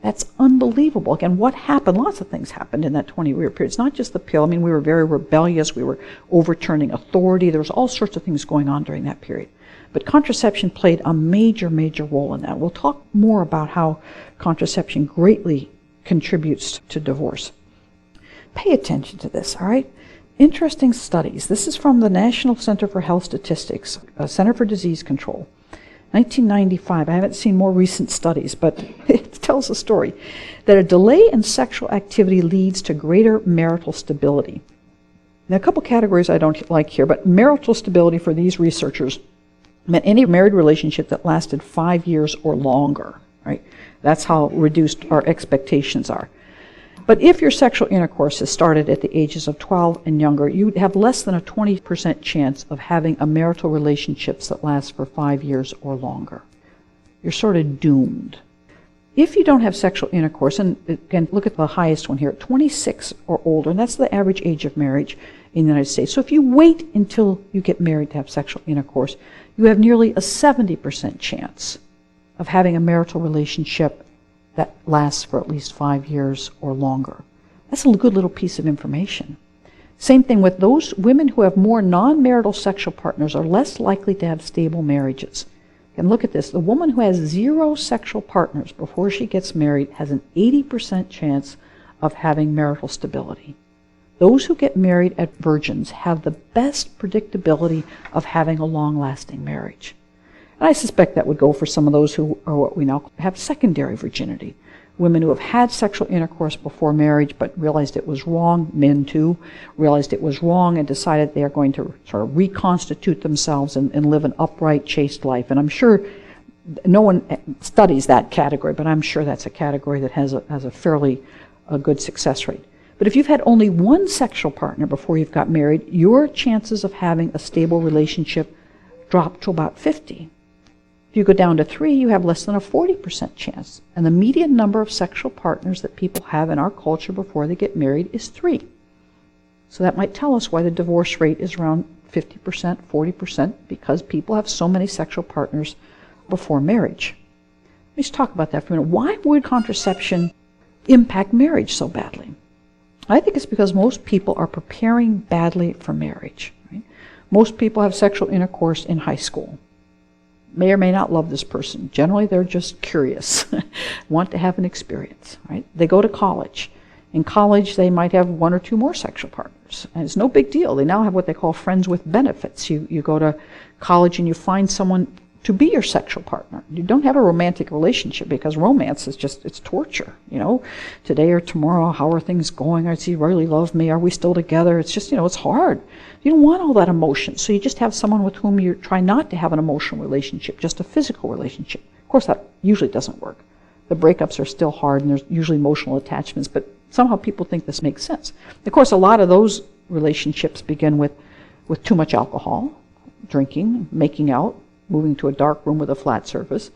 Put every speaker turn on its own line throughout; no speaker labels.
That's unbelievable. Again, what happened? Lots of things happened in that 20-year period. It's not just the pill. I mean, we were very rebellious. We were overturning authority. There was all sorts of things going on during that period. But contraception played a major, major role in that. We'll talk more about how contraception greatly contributes to divorce. Pay attention to this, all right? Interesting studies. This is from the National Center for Health Statistics, Center for Disease Control. 1995, I haven't seen more recent studies, but it tells a story that a delay in sexual activity leads to greater marital stability. Now, a couple categories I don't like here, but marital stability for these researchers meant any married relationship that lasted 5 years or longer, right? That's how reduced our expectations are. But if your sexual intercourse is started at the ages of 12 and younger, you have less than a 20% chance of having a marital relationship that lasts for 5 years or longer. You're sort of doomed. If you don't have sexual intercourse, and again, look at the highest one here, 26 or older, and that's the average age of marriage in the United States. So if you wait until you get married to have sexual intercourse, you have nearly a 70% chance of having a marital relationship that lasts for at least 5 years or longer. That's a good little piece of information. Same thing with those women who have more non-marital sexual partners are less likely to have stable marriages. And look at this. The woman who has 0 sexual partners before she gets married has an 80% chance of having marital stability. Those who get married at virgins have the best predictability of having a long-lasting marriage. And I suspect that would go for some of those who are what we now have secondary virginity. Women who have had sexual intercourse before marriage but realized it was wrong, men too, realized it was wrong and decided they are going to sort of reconstitute themselves and live an upright, chaste life. And I'm sure no one studies that category, but I'm sure that's a category that has a fairly good success rate. But if you've had only one sexual partner before you've got married, your chances of having a stable relationship drop to about 50. If you go down to 3, you have less than a 40% chance. And the median number of sexual partners that people have in our culture before they get married is 3. So that might tell us why the divorce rate is around 50%, 40%, because people have so many sexual partners before marriage. Let's talk about that for a minute. Why would contraception impact marriage so badly? I think it's because most people are preparing badly for marriage. Right? Most people have sexual intercourse in high school. May or may not love this person. Generally, they're just curious, want to have an experience. Right? They go to college. In college, they might have 1 or 2 more sexual partners. And it's no big deal. They now have what they call friends with benefits. You go to college and you find someone to be your sexual partner. You don't have a romantic relationship because romance is just, it's torture. You know, today or tomorrow, how are things going? Does he really love me? Are we still together? It's just, it's hard. You don't want all that emotion. So you just have someone with whom you try not to have an emotional relationship, just a physical relationship. Of course, that usually doesn't work. The breakups are still hard and there's usually emotional attachments, but somehow people think this makes sense. Of course, a lot of those relationships begin with too much alcohol, drinking, making out, moving to a dark room with a flat surface,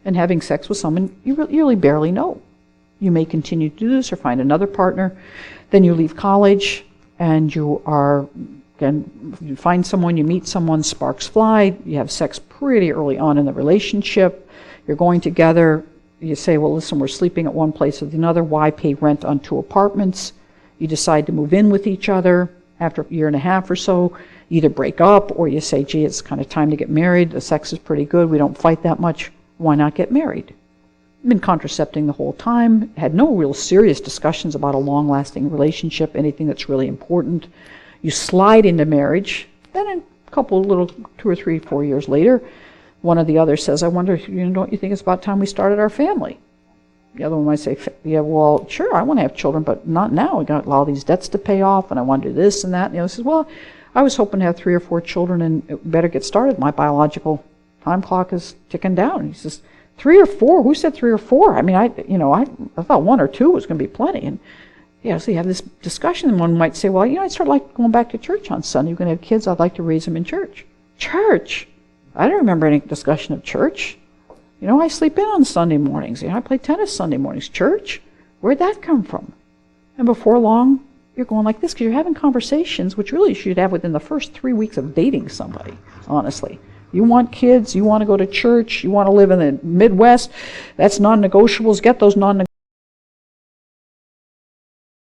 and having sex with someone you really barely know. You may continue to do this or find another partner. Then you leave college and you find someone, you meet someone, sparks fly, you have sex pretty early on in the relationship, you're going together, you say, well, listen, we're sleeping at one place or another, why pay rent on 2 apartments? You decide to move in with each other. After a year and a half or so, you either break up or you say, gee, it's kind of time to get married. The sex is pretty good. We don't fight that much. Why not get married? Been contracepting the whole time. Had no real serious discussions about a long-lasting relationship, anything that's really important. You slide into marriage. Then a couple little 2 or 3, 4 years later, one or the other says, I wonder, don't you think it's about time we started our family? The other one might say, yeah, well, sure, I want to have children, but not now. We've got all these debts to pay off, and I want to do this and that. And the other says, well, I was hoping to have 3 or 4 children, and it better get started. My biological time clock is ticking down. And he says, 3 or 4? Who said 3 or 4? I mean, I thought 1 or 2 was going to be plenty. And so you have this discussion, and one might say, well, I'd sort of like going back to church on Sunday. You're going to have kids. I'd like to raise them in church. Church? I don't remember any discussion of church. I sleep in on Sunday mornings. I play tennis Sunday mornings. Church? Where'd that come from? And before long, you're going like this because you're having conversations, which really you should have within the first 3 weeks of dating somebody, honestly. You want kids, you want to go to church, you want to live in the Midwest. That's non-negotiables. Get those non-negotiables.